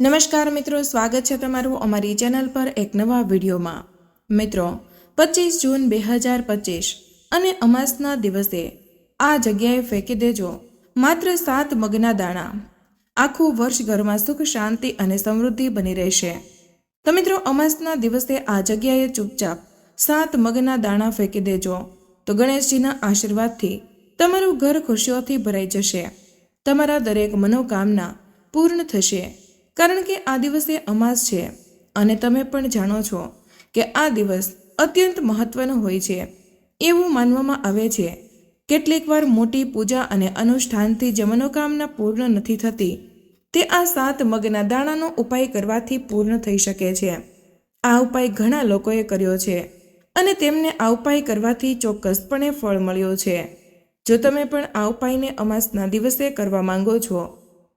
નમસ્કાર મિત્રો, સ્વાગત છે તમારું અમારી ચેનલ પર એક નવા વિડીયોમાં। મિત્રો 25 જૂન 2025 અને અમાસના દિવસે આ જગ્યાએ ફેંકી દેજો માત્ર 7 મગના દાણા। આખું વર્ષ ઘરમાં સુખ શાંતિ અને સમૃદ્ધિ બની રહેશે। તો મિત્રો અમાસના દિવસે આ જગ્યાએ ચૂપચાપ 7 મગના દાણા ફેંકી દેજો તો ગણેશજીના આશીર્વાદથી તમારું ઘર ખુશીઓથી ભરાઈ જશે। તમારા દરેક મનોકામના પૂર્ણ થશે, કારણ કે આ દિવસે અમાસ છે અને તમે પણ જાણો છો કે આ દિવસ અત્યંત મહત્વનો હોય છે। એવું માનવામાં આવે છે કેટલીક વાર મોટી પૂજા અને અનુષ્ઠાનથી જે મનોકામના પૂર્ણ નથી થતી તે આ 7 મગના દાણાનો ઉપાય કરવાથી પૂર્ણ થઈ શકે છે। આ ઉપાય ઘણા લોકોએ કર્યો છે અને તેમને આ ઉપાય કરવાથી ચોક્કસપણે ફળ મળ્યો છે। જો તમે પણ આ ઉપાયને અમાસના દિવસે કરવા માંગો છો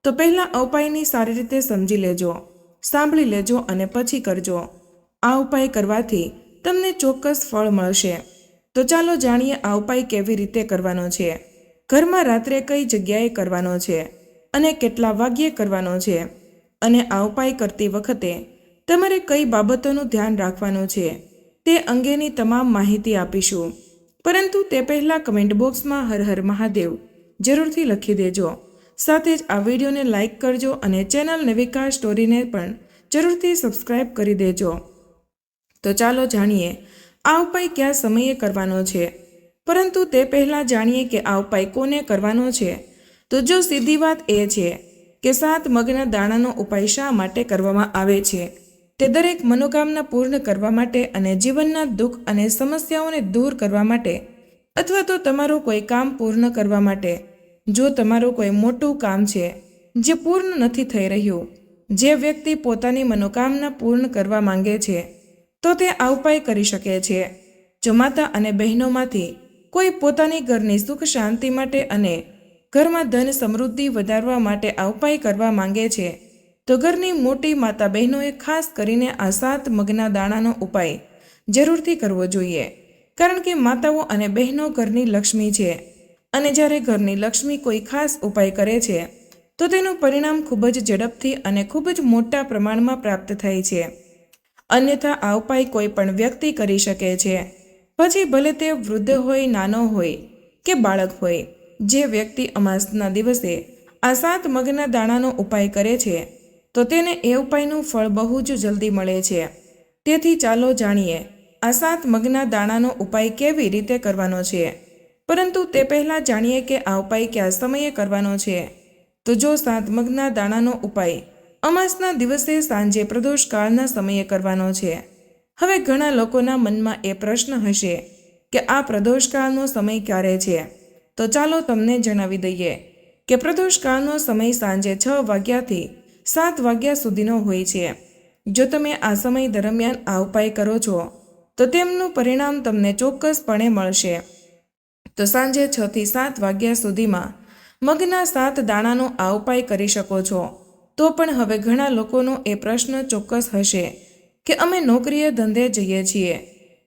તો પહેલા આ ઉપાયની સારી રીતે સમજી લેજો, સાંભળી લેજો અને પછી કરજો। આ ઉપાય કરવાથી તમને ચોક્કસ ફળ મળશે। તો ચાલો જાણીએ આ ઉપાય કેવી રીતે કરવાનો છે, ઘરમાં રાત્રે કઈ જગ્યાએ કરવાનો છે અને કેટલા વાગ્યે કરવાનો છે, અને આ ઉપાય કરતી વખતે તમારે કઈ બાબતોનું ધ્યાન રાખવાનું છે તે અંગેની તમામ માહિતી આપીશું। પરંતુ તે પહેલાં કમેન્ટ બોક્સમાં હર હર મહાદેવ જરૂરથી લખી દેજો। સાથે જ આ વિડીયોને લાઇક કરજો અને ચેનલ નવિકા સ્ટોરીને પણ જરૂરથી સબસ્ક્રાઇબ કરી દેજો। તો ચાલો જાણીએ આ ઉપાય કયા સમયે કરવાનો છે, પરંતુ તે પહેલાં જાણીએ કે આ ઉપાય કોને કરવાનો છે। તો જો સીધી વાત એ છે કે 7 મગના દાણાનો ઉપાય શા માટે કરવામાં આવે છે, તે દરેક મનોકામના પૂર્ણ કરવા માટે અને જીવનના દુઃખ અને સમસ્યાઓને દૂર કરવા માટે, અથવા તો તમારું કોઈ કામ પૂર્ણ કરવા માટે। જો તમારું કોઈ મોટું કામ છે જે પૂર્ણ નથી થઈ રહ્યું, જે વ્યક્તિ પોતાની મનોકામના પૂર્ણ કરવા માંગે છે તો તે આ ઉપાય કરી શકે છે। જો માતા અને બહેનોમાંથી કોઈ પોતાની ઘરની સુખ શાંતિ માટે અને ઘરમાં ધન સમૃદ્ધિ વધારવા માટે આ ઉપાય કરવા માંગે છે તો ઘરની મોટી માતા બહેનોએ ખાસ કરીને આ 7 મગના દાણાનો ઉપાય જરૂરથી કરવો જોઈએ, કારણ કે માતાઓ અને બહેનો ઘરની લક્ષ્મી છે અને જ્યારે ઘરની લક્ષ્મી કોઈ ખાસ ઉપાય કરે છે તો તેનું પરિણામ ખૂબ જ ઝડપથી અને ખૂબ જ મોટા પ્રમાણમાં પ્રાપ્ત થાય છે। અન્યથા આ ઉપાય કોઈ પણ વ્યક્તિ કરી શકે છે, પછી ભલે તે વૃદ્ધ હોય, નાનો હોય કે બાળક હોય। જે વ્યક્તિ અમાસના દિવસે આ 7 મગના દાણાનો ઉપાય કરે છે તો તેને એ ઉપાયનું ફળ બહુ જ જલ્દી મળે છે। તેથી ચાલો જાણીએ આ 7 મગના દાણાનો ઉપાય કેવી રીતે કરવાનો છે, પરંતુ તે પહેલાં જાણીએ કે આ ઉપાય કયા સમયે કરવાનો છે। તો જો 7 મગના દાણાનો ઉપાય અમાસના દિવસે સાંજે પ્રદોષકાળના સમયે કરવાનો છે। હવે ઘણા લોકોના મનમાં એ પ્રશ્ન હશે કે આ પ્રદોષકાળનો સમય ક્યારે છે, તો ચાલો તમને જણાવી દઈએ કે પ્રદોષકાળનો સમય સાંજે 6 વાગ્યાથી 7 વાગ્યા સુધીનો હોય છે। જો તમે આ સમય દરમિયાન આ ઉપાય કરો છો તો તેમનું પરિણામ તમને ચોક્કસપણે મળશે। તો સાંજે 6 થી 7 વાગ્યા સુધીમાં મગના 7 દાણાનો આ ઉપાય કરી શકો છો। તો પણ હવે ઘણા લોકોનો એ પ્રશ્ન ચોક્કસ હશે કે અમે નોકરીએ ધંધે જઈએ છીએ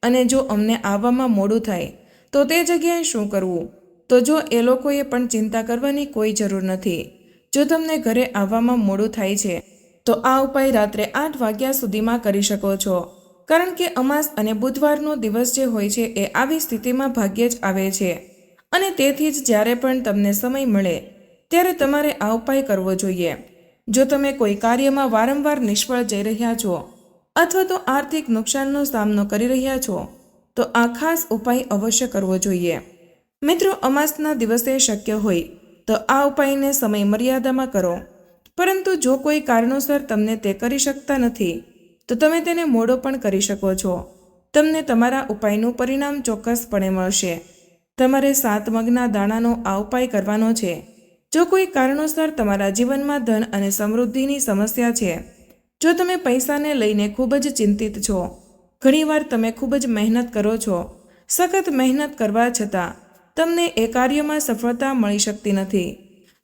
અને જો અમને આવવામાં મોડું થાય તો તે જગ્યાએ શું કરવું? તો જો એ લોકોએ પણ ચિંતા કરવાની કોઈ જરૂર નથી। જો તમને ઘરે આવવામાં મોડું થાય છે તો આ ઉપાય રાત્રે 8 વાગ્યા સુધીમાં કરી શકો છો, કારણ કે અમાસ અને બુધવારનો દિવસ જે હોય છે એ આવી સ્થિતિમાં ભાગ્યે જ આવે છે, અને તેથી જ જ્યારે પણ તમને સમય મળે ત્યારે તમારે આ ઉપાય કરવો જોઈએ। જો તમે કોઈ કાર્યમાં વારંવાર નિષ્ફળ જઈ રહ્યા છો અથવા તો આર્થિક નુકસાનનો સામનો કરી રહ્યા છો તો આ ખાસ ઉપાય અવશ્ય કરવો જોઈએ। મિત્રો, અમાસના દિવસે શક્ય હોય તો આ ઉપાયને સમય મર્યાદામાં કરો, પરંતુ જો કોઈ કારણોસર તમને તે કરી શકતા નથી તો તમે તેને મોડો પણ કરી શકો છો। તમને તમારા ઉપાયનું પરિણામ ચોક્કસપણે મળશે। તમારે 7 મગના દાણાનો આ ઉપાય કરવાનો છે। જો કોઈ કારણોસર તમારા જીવનમાં ધન અને સમૃદ્ધિની સમસ્યા છે, જો તમે પૈસાને લઈને ખૂબ જ ચિંતિત છો, ઘણીવાર તમે ખૂબ જ મહેનત કરો છો, સખત મહેનત કરવા છતાં તમને એ કાર્યમાં સફળતા મળી શકતી નથી,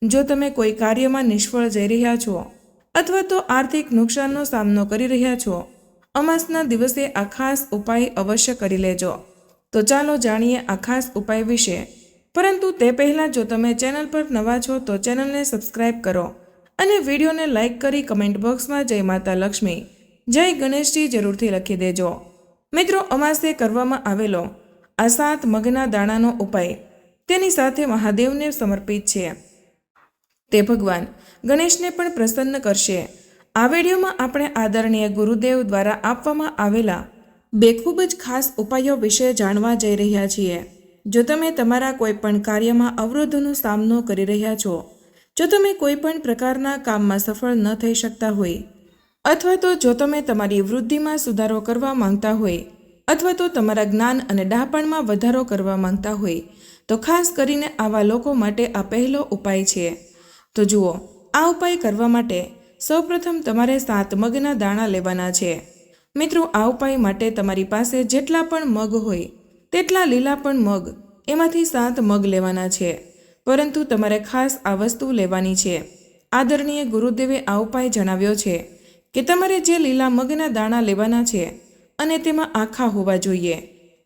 જો તમે કોઈ કાર્યમાં નિષ્ફળ જઈ રહ્યા છો અથવા તો આર્થિક નુકસાનનો સામનો કરી રહ્યા છો, અમાસના દિવસે આ ખાસ ઉપાય અવશ્ય કરી લેજો। તો ચાલો જાણીએ આ ખાસ ઉપાય વિશે, પરંતુ તે પહેલાં જો તમે ચેનલ પર નવા છો તો ચેનલને સબસ્ક્રાઇબ કરો અને વિડીયોને લાઇક કરી કમેન્ટ બોક્સમાં જય માતા લક્ષ્મી, જય ગણેશજી જરૂરથી લખી દેજો. મિત્રો, અમાસે કરવામાં આવેલો આ 7 મગના દાણાનો ઉપાય તેની સાથે મહાદેવને સમર્પિત છે. તે ભગવાન ગણેશને પણ પ્રસન્ન કરશે. આ વિડીયોમાં આપણે આદરણીય ગુરુદેવ દ્વારા આપવામાં આવેલા 2 ખૂબ જ ખાસ ઉપાયો વિશે જાણવા જઈ રહ્યા છીએ. જો તમે તમારા કોઈપણ કાર્યમાં અવરોધોનો સામનો કરી રહ્યા છો, જો તમે કોઈપણ પ્રકારના કામમાં સફળ ન થઈ શકતા હોય, અથવા તો જો તમે તમારી વૃદ્ધિમાં સુધારો કરવા માંગતા હોય, અથવા તો તમારા જ્ઞાન અને ડહાપણમાં વધારો કરવા માંગતા હોય, તો ખાસ કરીને આવા લોકો માટે આ પહેલો ઉપાય છે. તો જુઓ, આ ઉપાય કરવા માટે સૌપ્રથમ તમારે 7 મગના દાણા લેવાના છે. મિત્રો, આ ઉપાય માટે તમારી પાસે જેટલા પણ મગ હોય તેટલા લીલા પણ મગ, એમાંથી 7 મગ લેવાના છે. પરંતુ તમારે ખાસ આ વસ્તુ લેવાની છે. આદરણીય ગુરુદેવે આ ઉપાય જણાવ્યો છે કે તમારે જે લીલા મગના દાણા લેવાના છે અને તેમાં આખા હોવા જોઈએ,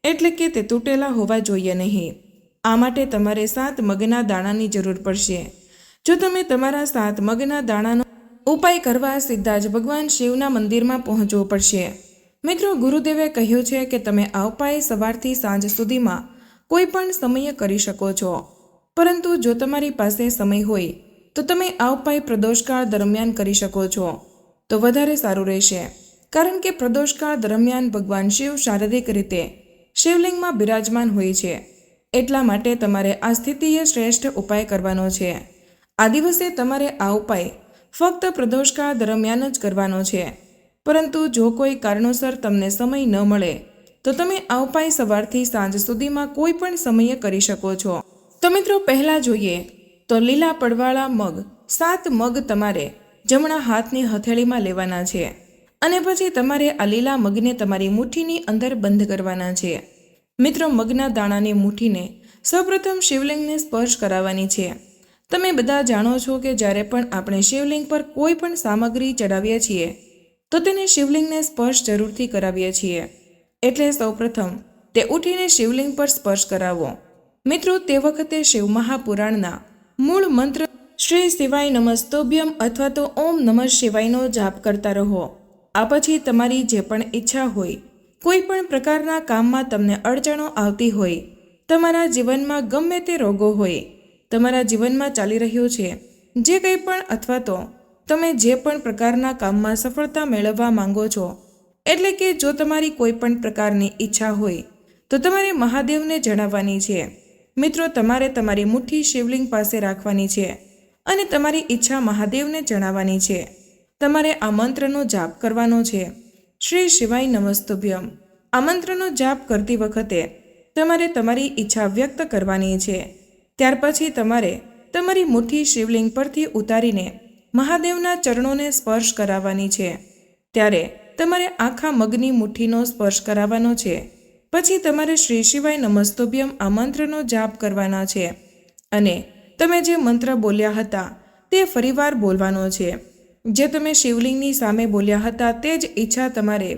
એટલે કે તે તૂટેલા હોવા જોઈએ નહીં. આ માટે તમારે 7 મગના દાણાની જરૂર પડશે. જો તમે તમારા 7 મગના દાણાનો ઉપાય કરવા સીધા જ ભગવાન શિવના મંદિરમાં પહોંચવું પડશે. મિત્રો, ગુરુદેવે કહ્યું છે કે તમે આ ઉપાય સવારથી સાંજ સુધીમાં કોઈ પણ સમયે કરી શકો છો. પરંતુ જો તમારી પાસે સમય હોય તો તમે આ ઉપાય પ્રદોષકાળ દરમિયાન કરી શકો છો તો વધારે સારું રહેશે. કારણ કે પ્રદોષકાળ દરમિયાન ભગવાન શિવ શારીરિક રીતે શિવલિંગમાં બિરાજમાન હોય છે. એટલા માટે તમારે આ સ્થિતિએ શ્રેષ્ઠ ઉપાય કરવાનો છે. આ દિવસે તમારે આ ઉપાય ફક્ત પ્રદોષકાળ દરમિયાન જ કરવાનો છે. પરંતુ જો કોઈ કારણોસર તમને સમય ન મળે તો તમે આ ઉપાય સવારથી સાંજ સુધીમાં કોઈ પણ સમયે કરી શકો છો. તો મિત્રો, પહેલાં જોઈએ તો લીલા પડવાળા મગ 7 મગ તમારે જમણા હાથની હથેળીમાં લેવાના છે. અને પછી તમારે આ લીલા મગને તમારી મુઠ્ઠીની અંદર બંધ કરવાના છે. મિત્રો, મગના દાણાની મુઠ્ઠીને સૌપ્રથમ શિવલિંગને સ્પર્શ કરાવવાની છે. તમે બધા જાણો છો કે જ્યારે પણ આપણે શિવલિંગ પર કોઈ પણ સામગ્રી ચડાવીએ છીએ તો તેને શિવલિંગને સ્પર્શ જરૂરથી કરાવીએ છીએ. એટલે સૌપ્રથમ તે ઉઠીને શિવલિંગ પર સ્પર્શ કરાવો. મિત્રો, તે વખતે શિવ મહાપુરાણના મૂળ મંત્ર શ્રી શિવાય નમસ્તોભ્યમ અથવા તો ઓમ નમઃ શિવાયનો જાપ કરતા રહો. આ પછી તમારી જે પણ ઈચ્છા હોય, કોઈ પણ પ્રકારના કામમાં તમને અડચણો આવતી હોય, તમારા જીવનમાં ગમે તે રોગો હોય, તમારા જીવનમાં ચાલી રહ્યું છે જે કંઈ પણ, અથવા તો તમે જે પણ પ્રકારના કામમાં સફળતા મેળવવા માંગો છો, એટલે કે જો તમારી કોઈ પણ પ્રકારની ઈચ્છા હોય તો તમારે મહાદેવને જણાવવાની છે. મિત્રો, તમારે તમારી મુઠ્ઠી શિવલિંગ પાસે રાખવાની છે અને તમારી ઈચ્છા મહાદેવને જણાવવાની છે. તમારે આ મંત્રનો જાપ કરવાનો છે, શ્રી શિવાય નમસ્તુભ્યમ. આ મંત્રનો જાપ કરતી વખતે તમારે તમારી ઈચ્છા વ્યક્ત કરવાની છે. ત્યાર પછી તમારે તમારી મુઠ્ઠી શિવલિંગ પરથી ઉતારીને મહાદેવના ચરણોને સ્પર્શ કરાવવાની છે. ત્યારે તમારે આખા મગની મુઠ્ઠીનો સ્પર્શ કરાવવાનો છે. પછી તમારે શ્રી શિવાય નમસ્તુભ્યમ આ મંત્રનો જાપ કરવાના છે અને તમે જે મંત્ર બોલ્યા હતા તે ફરીવાર બોલવાનો છે. જે તમે શિવલિંગની સામે બોલ્યા હતા તે જ ઈચ્છા તમારે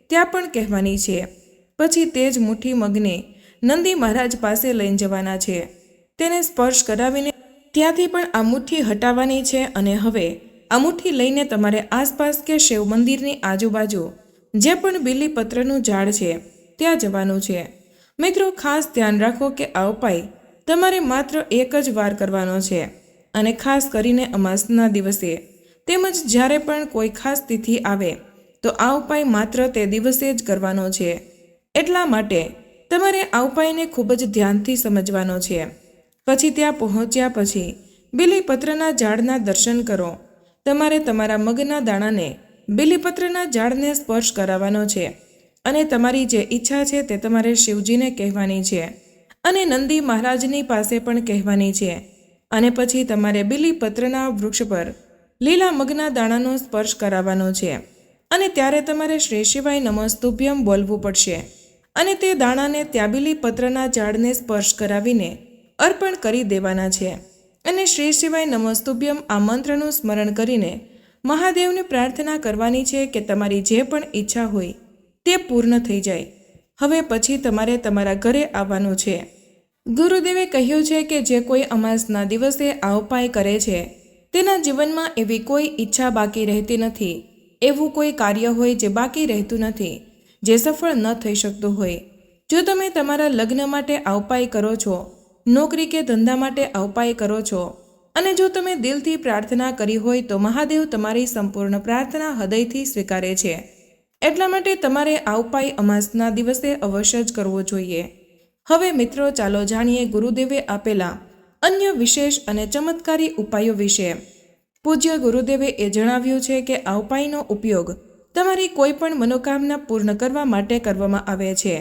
ત્યાં પણ કહેવાની છે. પછી તે જ મુઠ્ઠી મગને નંદી મહારાજ પાસે લઈને જવાના છે. તેને સ્પર્શ કરાવીને ત્યાંથી પણ આ મુઠ્ઠી હટાવવાની છે અને હવે આ મુઠ્ઠી લઈને તમારે આસપાસ કે શિવ મંદિરની આજુબાજુ જે પણ બીલીપત્રનું ઝાડ છે ત્યાં જવાનું છે. મિત્રો, ખાસ ધ્યાન રાખો કે આ ઉપાય તમારે માત્ર એક જ વાર કરવાનો છે અને ખાસ કરીને અમાસના દિવસે તેમજ જ્યારે પણ કોઈ ખાસ તિથિ આવે તો આ ઉપાય માત્ર તે દિવસે જ કરવાનો છે. એટલા માટે તમારે આ ઉપાયને ખૂબ જ ધ્યાનથી સમજવાનો છે. પછી ત્યાં પહોંચ્યા પછી બીલીપત્રના ઝાડના દર્શન કરો. તમારે તમારા મગના દાણાને બીલીપત્રના ઝાડને સ્પર્શ કરાવવાનો છે અને તમારી જે ઈચ્છા છે તે તમારે શિવજીને કહેવાની છે અને નંદી મહારાજની પાસે પણ કહેવાની છે. અને પછી તમારે બીલીપત્રના વૃક્ષ પર લીલા મગના દાણાનો સ્પર્શ કરાવવાનો છે અને ત્યારે તમારે શ્રી શિવાય નમસ્તુભ્યમ બોલવું પડશે અને તે દાણાને ત્યાં બીલીપત્રના ઝાડને સ્પર્શ કરાવીને અર્પણ કરી દેવાના છે અને શ્રી શિવાય નમસ્તુભ્યમ આ મંત્રનું સ્મરણ કરીને મહાદેવને પ્રાર્થના કરવાની છે કે તમારી જે પણ ઈચ્છા હોય તે પૂર્ણ થઈ જાય. હવે પછી તમારે તમારા ઘરે આવવાનું છે. ગુરુદેવે કહ્યું છે કે જે કોઈ અમાસના દિવસે આ ઉપાય કરે છે તેના જીવનમાં એવી કોઈ ઈચ્છા બાકી રહેતી નથી, એવું કોઈ કાર્ય હોય જે બાકી રહેતું નથી, જે સફળ ન થઈ શકતું હોય. જો તમે તમારા લગ્ન માટે આવપાય કરો છો, નોકરી કે ધંધા માટે આવપાય કરો છો અને જો તમે દિલથી પ્રાર્થના કરી હોય તો મહાદેવ તમારી સંપૂર્ણ પ્રાર્થના હૃદયથી સ્વીકારે છે. એટલા માટે તમારે આવપાય અમાસના દિવસે અવશ્ય જ કરવો જોઈએ. હવે મિત્રો ચાલો જાણીએ ગુરુદેવે આપેલા અન્ય વિશેષ અને ચમત્કારી ઉપાયો વિશે. પૂજ્ય ગુરુદેવે એ જણાવ્યું છે કે આવપાયનો ઉપયોગ તમારી કોઈ પણ મનોકામના પૂર્ણ કરવા માટે કરવામાં આવે છે.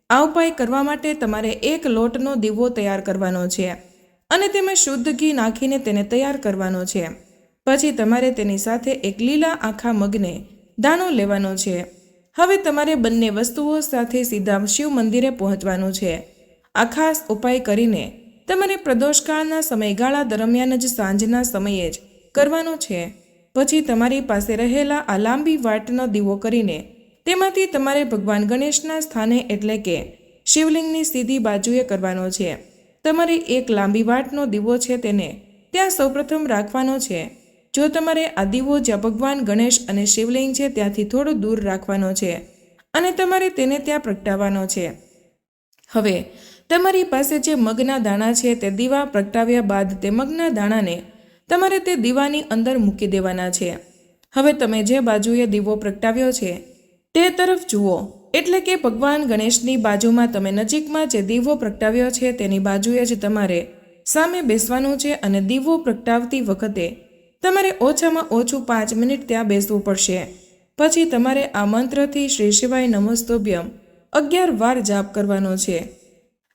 આવપાય કરવા માટે તમારે એક લોટનો દીવો તૈયાર કરવાનો છે અને તેમાં શુદ્ધ ઘી નાખીને તેને તૈયાર કરવાનો છે. પછી તમારે તેની સાથે એક લીલા આખા મગને દાણો લેવાનો છે. હવે તમારે બંને વસ્તુઓ સાથે સીધા શિવ મંદિરે પહોંચવાનું છે. આ ખાસ ઉપાય કરીને તમારે પ્રદોષકાળના સમયગાળા દરમિયાન જ સાંજના સમયે જ કરવાનો છે. પછી તમારી પાસે રહેલા આ લાંબી વાટનો દીવો કરીને તેમાંથી તમારે ભગવાન ગણેશના સ્થાને એટલે કે શિવલિંગની સીધી બાજુએ કરવાનો છે. તમારે એક લાંબી વાટનો દીવો છે તેને ત્યાં સૌપ્રથમ રાખવાનો છે. જો તમારે આ દીવો જ્યાં ભગવાન ગણેશ અને શિવલિંગ છે ત્યાંથી થોડો દૂર રાખવાનો છે અને તમારે તેને ત્યાં પ્રગટાવવાનો છે. હવે તમારી પાસે જે મગના દાણા છે તે દીવા પ્રગટાવ્યા બાદ તે મગના દાણાને તમારે તે દીવાની અંદર મૂકી દેવાના છે. હવે તમે જે બાજુએ દીવો પ્રગટાવ્યો છે તે તરફ જુઓ, એટલે કે ભગવાન ગણેશની બાજુમાં તમે નજીકમાં જે દીવો પ્રગટાવ્યો છે તેની બાજુએ જ તમારે સામે બેસવાનું છે અને દીવો પ્રગટાવતી વખતે તમારે ઓછામાં ઓછું 5 મિનિટ ત્યાં બેસવું પડશે. પછી તમારે આ મંત્રથી શ્રી શિવાય નમોસ્તુભ્યમ 11 વાર જાપ કરવાનો છે.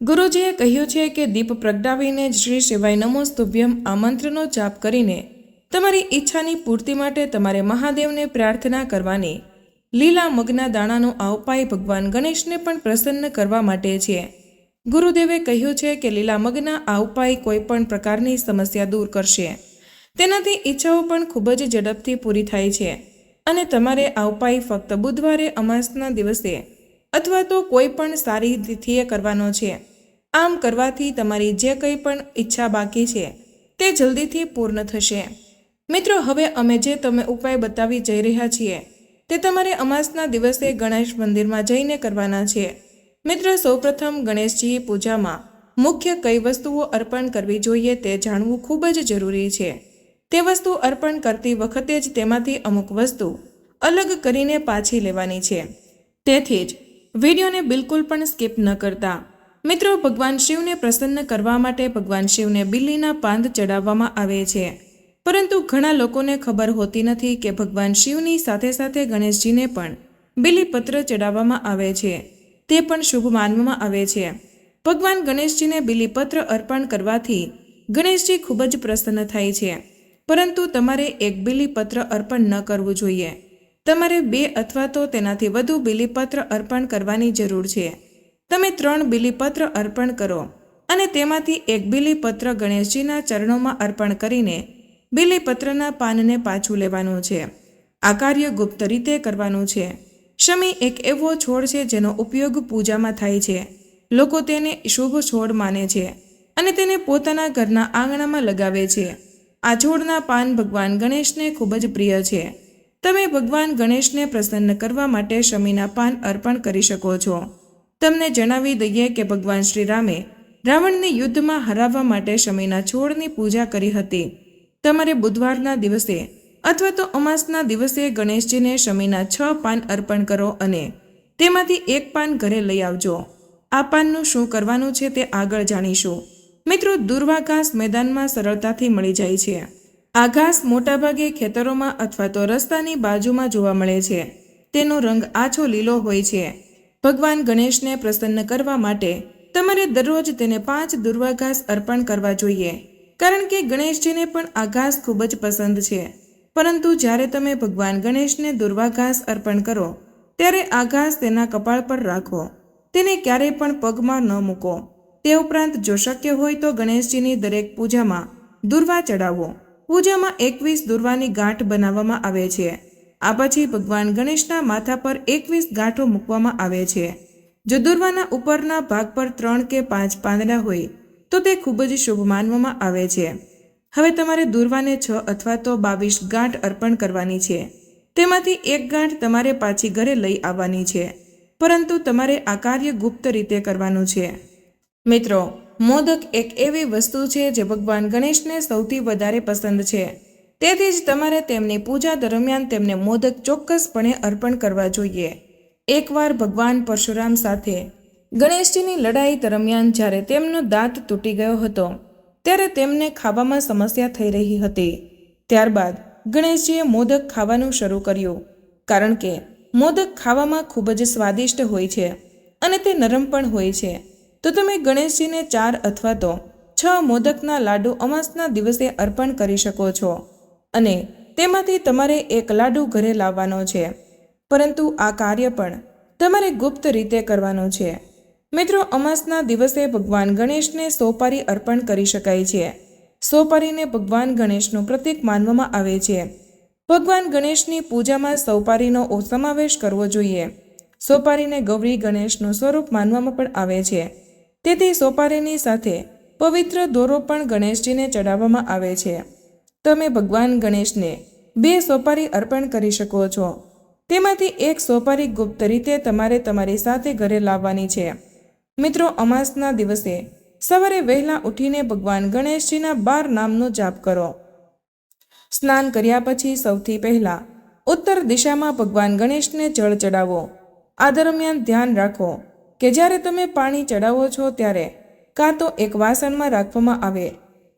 ગુરુજીએ કહ્યું છે કે દીપ પ્રગટાવીને જ શ્રી શિવાય નમોસ્તુભ્યમ આ મંત્રનો જાપ કરીને તમારી ઈચ્છાની પૂર્તિ માટે તમારે મહાદેવને પ્રાર્થના કરવાની. લીલા મગના દાણાનો આ ઉપાય ભગવાન ગણેશને પણ પ્રસન્ન કરવા માટે છે. ગુરુદેવે કહ્યું છે કે લીલા મગના આ ઉપાય કોઈ પણ પ્રકારની સમસ્યા દૂર કરશે. તેનાથી ઈચ્છાઓ પણ ખૂબ જ ઝડપથી પૂરી થાય છે અને તમારે આ ઉપાય ફક્ત બુધવારે અમાસના દિવસે અથવા તો કોઈ પણ સારી તિથિએ કરવાનો છે. આમ કરવાથી તમારી જે કંઈ પણ ઈચ્છા બાકી છે તે જલ્દીથી પૂર્ણ થશે. મિત્રો, હવે અમે જે તમે ઉપાય બતાવી જઈ રહ્યા છીએ તે તમારે અમાસના દિવસે ગણેશ મંદિરમાં જઈને કરવાના છે. મિત્રો, સૌપ્રથમ ગણેશજી પૂજામાં મુખ્ય કઈ વસ્તુઓ અર્પણ કરવી જોઈએ તે જાણવું ખૂબ જ જરૂરી છે. તે વસ્તુ અર્પણ કરતી વખતે જ તેમાંથી અમુક વસ્તુ અલગ કરીને પાછી લેવાની છે. તેથી જ વિડીયોને બિલકુલ પણ સ્કીપ ન કરતા. મિત્રો, ભગવાન શિવને પ્રસન્ન કરવા માટે ભગવાન શિવને બિલ્લીના પાંદ ચડાવવામાં આવે છે, પરંતુ ઘણા લોકોને ખબર હોતી નથી કે ભગવાન શિવની સાથે સાથે ગણેશજીને પણ બિલીપત્ર ચડાવવામાં આવે છે. તે પણ શુભ માનવામાં આવે છે. ભગવાન ગણેશજીને બિલીપત્ર અર્પણ કરવાથી ગણેશજી ખૂબ જ પ્રસન્ન થાય છે, પરંતુ તમારે એક બિલીપત્ર અર્પણ ન કરવું જોઈએ. તમારે 2 અથવા તો તેનાથી વધુ બિલીપત્ર અર્પણ કરવાની જરૂર છે. તમે 3 બિલીપત્ર અર્પણ કરો અને તેમાંથી એક બિલીપત્ર ગણેશજીના ચરણોમાં અર્પણ કરીને બિલીપત્રના પાનને પાછું લેવાનું છે. આ કાર્ય ગુપ્ત રીતે કરવાનું છે. શમી એક એવો છોડ છે જેનો ઉપયોગ પૂજામાં થાય છે. લોકો તેને શુભ છોડ માને છે અને તેને પોતાના ઘરના આંગણામાં લગાવે છે. આ છોડના પાન ભગવાન ગણેશને ખૂબ જ પ્રિય છે. તમે ભગવાન ગણેશને પ્રસન્ન કરવા માટે શમીના પાન અર્પણ કરી શકો છો. તમને જણાવી દઈએ કે ભગવાન શ્રી રામે રાવણને યુદ્ધમાં હરાવવા માટે શમીના છોડની પૂજા કરી હતી. તમારે બુધવારના દિવસે અથવા તો અમાસના દિવસે ગણેશજીને શમીના 6 પાન અર્પણ કરો અને તેમાંથી 1 પાન ઘરે લઈ આવજો. આ પાનનું શું કરવાનું છે તે આગળ જાણીશું. મિત્રો, દુર્વા ઘાસ મેદાનમાં સરળતાથી મળી જાય છે. આ ઘાસ મોટાભાગે ખેતરોમાં અથવા તો રસ્તાની બાજુમાં જોવા મળે છે. તેનો રંગ આછો લીલો હોય છે. ભગવાન ગણેશને પ્રસન્ન કરવા માટે તમારે દરરોજ તેને 5 દુર્વા ઘાસ અર્પણ કરવા જોઈએ, કારણ કે ગણેશજીને પણ આ ઘાસ ખૂબ જ પસંદ છે. પરંતુ જ્યારે તમે ભગવાન ગણેશને દુર્વા ઘાસ અર્પણ કરો ત્યારે આ ઘાસ તેના કપાળ પર રાખો. તેને ક્યારેય પણ પગમાં ન મૂકો. તે ઉપરાંત જો શક્ય હોય તો ગણેશજીની દરેક પૂજામાં દુર્વા ચડાવો. પૂજામાં 21 દુર્વાની ગાંઠ બનાવવામાં આવે છે. આ પછી ભગવાન ગણેશના માથા પર 21 ગાંઠો મૂકવામાં આવે છે. જો દુર્વાના ઉપરના ભાગ પર 3 કે 5 પાંદડા હોય તો તે ખૂબ જ શુભ માનવામાં આવે છે. હવે તમારે દૂર્વાને 6 અથવા તો 22 ગાંઠ અર્પણ કરવાની છે. તેમાંથી એક ગાંઠ તમારે પાછી ઘરે લઈ આવવાની છે, પરંતુ તમારે આ કાર્ય ગુપ્ત રીતે કરવાનું છે. મિત્રો, મોદક એક એવી વસ્તુ છે જે ભગવાન ગણેશને સૌથી વધારે પસંદ છે. તેથી જ તમારે તેમની પૂજા દરમિયાન તેમને મોદક ચોક્કસપણે અર્પણ કરવા જોઈએ. એકવાર ભગવાન પરશુરામ સાથે ગણેશજીની લડાઈ દરમિયાન જ્યારે તેમનો દાંત તૂટી ગયો હતો, ત્યારે તેમને ખાવામાં સમસ્યા થઈ રહી હતી. ત્યારબાદ ગણેશજીએ મોદક ખાવાનું શરૂ કર્યું, કારણ કે મોદક ખાવામાં ખૂબ જ સ્વાદિષ્ટ હોય છે અને તે નરમ પણ હોય છે. તો તમે ગણેશજીને 4 અથવા તો 6 મોદકના લાડુ અમાસના દિવસે અર્પણ કરી શકો છો અને તેમાંથી તમારે એક લાડુ ઘરે લાવવાનો છે, પરંતુ આ કાર્ય પણ તમારે ગુપ્ત રીતે કરવાનું છે. મિત્રો, અમાસના દિવસે ભગવાન ગણેશને સોપારી અર્પણ કરી શકાય છે. સોપારીને ભગવાન ગણેશનું પ્રતીક માનવામાં આવે છે. ભગવાન ગણેશની પૂજામાં સોપારીનો સમાવેશ કરવો જોઈએ. સોપારીને ગૌરી ગણેશનું સ્વરૂપ માનવામાં પણ આવે છે. તેથી સોપારીની સાથે પવિત્ર દોરો પણ ગણેશજીને ચડાવવામાં આવે છે. તમે ભગવાન ગણેશને 2 સોપારી અર્પણ કરી શકો છો. તેમાંથી એક સોપારી ગુપ્ત રીતે તમારે તમારી સાથે ઘરે લાવવાની છે. મિત્રો, અમાસના દિવસે સવારે વહેલા ઉઠીને ભગવાન ગણેશજીના 12 નામનો જાપ કરો. સ્નાન કર્યા પછી સૌથી પહેલા ઉત્તર દિશામાં ભગવાન ગણેશને જળ ચડાવો. આ દરમિયાન ધ્યાન રાખો કે જ્યારે તમે પાણી ચડાવો છો ત્યારે કાં તો એક વાસણમાં રાખવામાં આવે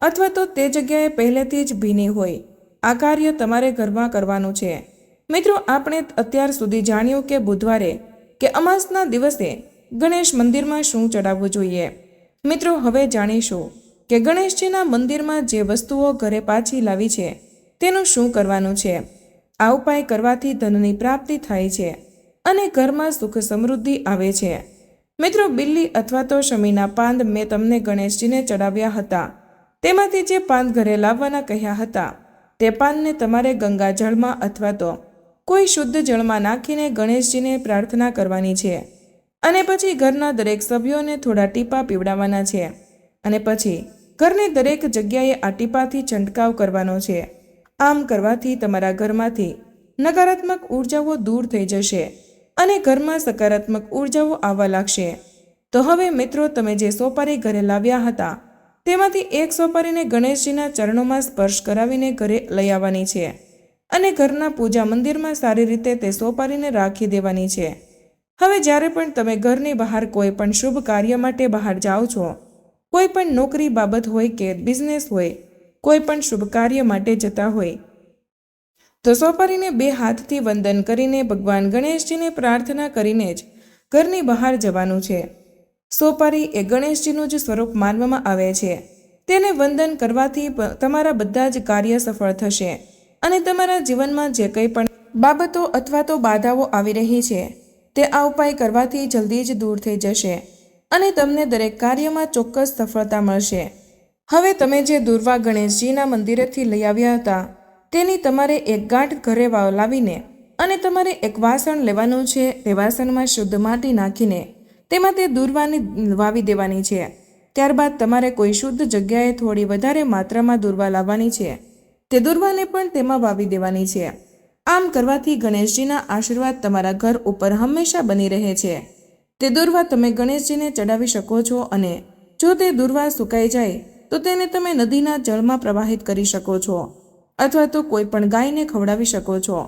અથવા તો તે જગ્યાએ પહેલેથી જ ભીની હોય. આ કાર્ય તમારે ઘરમાં કરવાનું છે. મિત્રો, આપણે અત્યાર સુધી જાણ્યું કે બુધવારે કે અમાસના દિવસે ગણેશ મંદિરમાં શું ચડાવવું જોઈએ. મિત્રો, હવે જાણીશું કે ગણેશજીના મંદિરમાં જે વસ્તુઓ ઘરે પાછી લાવી છે તેનું શું કરવાનું છે. આ ઉપાય કરવાથી ધનની પ્રાપ્તિ થાય છે અને ઘરમાં સુખ સમૃદ્ધિ આવે છે. મિત્રો, બિલ્લી અથવા તો શમીના પાન મેં તમને ગણેશજીને ચડાવ્યા હતા. તેમાંથી જે પાન ઘરે લાવવાના કહ્યા હતા તે પાનને તમારે ગંગા જળમાં અથવા તો કોઈ શુદ્ધ જળમાં નાખીને ગણેશજીને પ્રાર્થના કરવાની છે અને પછી ઘરના દરેક સભ્યોને થોડા ટીપા પીવડાવવાના છે અને પછી ઘરની દરેક જગ્યાએ આ ટીપાથી છંટકાવ કરવાનો છે. આમ કરવાથી તમારા ઘરમાંથી નકારાત્મક ઉર્જાઓ દૂર થઈ જશે અને ઘરમાં સકારાત્મક ઉર્જાઓ આવવા લાગશે. તો હવે મિત્રો, તમે જે સોપારી ઘરે લાવ્યા હતા તેમાંથી એક સોપારીને ગણેશજીના ચરણોમાં સ્પર્શ કરાવીને ઘરે લઈ આવવાની છે અને ઘરના પૂજા મંદિરમાં સારી રીતે તે સોપારીને રાખી દેવાની છે. હવે જ્યારે પણ તમે ઘરની બહાર કોઈ પણ શુભ કાર્ય માટે બહાર જાઓ છો, કોઈ પણ નોકરી બાબત હોય કે બિઝનેસ હોય, કોઈ પણ શુભ કાર્ય માટે જતા હોય, તો સોપારીને 2 હાથથી વંદન કરીને ભગવાન ગણેશજીને પ્રાર્થના કરીને જ ઘરની બહાર જવાનું છે. સોપારી એ ગણેશજીનું જ સ્વરૂપ માનવામાં આવે છે. તેને વંદન કરવાથી તમારા બધા જ કાર્ય સફળ થશે અને તમારા જીવનમાં જે કંઈ પણ બાબતો અથવા તો બાધાઓ આવી રહી છે તે આ ઉપાય કરવાથી જલ્દી જ દૂર થઈ જશે અને તમને દરેક કાર્યમાં ચોક્કસ સફળતા મળશે. હવે તમે જે દૂર્વા ગણેશજીના મંદિરેથી લઈ આવ્યા હતા તેની તમારે એક ગાંઠ ઘરે લાવીને અને તમારે એક વાસણ લેવાનું છે. તે વાસણમાં શુદ્ધ માટી નાખીને તેમાં તે દૂર્વાની વાવી દેવાની છે. ત્યારબાદ તમારે કોઈ શુદ્ધ જગ્યાએ થોડી વધારે માત્રામાં દૂર્વા લાવવાની છે. તે દૂર્વાને પણ તેમાં વાવી દેવાની છે. આમ કરવાથી ગણેશજીના આશીર્વાદ તમારા ઘર ઉપર હંમેશા બની રહે છે. તે દૂર્વા તમે ગણેશજીને ચડાવી શકો છો અને જો તે દૂર્વા સુકાઈ જાય તો તેને તમે નદીના જળમાં પ્રવાહિત કરી શકો છો અથવા તો કોઈ પણ ગાયને ખવડાવી શકો છો.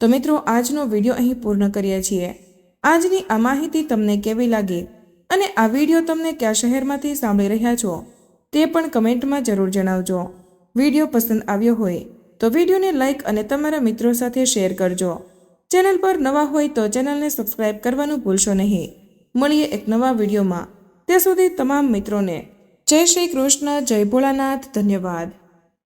તો મિત્રો, આજનો વિડીયો અહીં પૂર્ણ કરીએ છીએ. આજની આ માહિતી તમને કેવી લાગી અને આ વિડીયો તમને કયા શહેરમાંથી સાંભળી રહ્યા છો તે પણ કમેન્ટમાં જરૂર જણાવજો. વિડીયો પસંદ આવ્યો હોય તો વિડીયોને લાઇક અને તમારા મિત્રો સાથે શેર કરજો. ચેનલ પર નવા હોય તો ચેનલને સબસ્ક્રાઇબ કરવાનું ભૂલશો નહીં. મળીએ એક નવા વિડીયોમાં. ત્યાં સુધી તમામ મિત્રોને જય શ્રી કૃષ્ણ, જય ભોળાનાથ, ધન્યવાદ.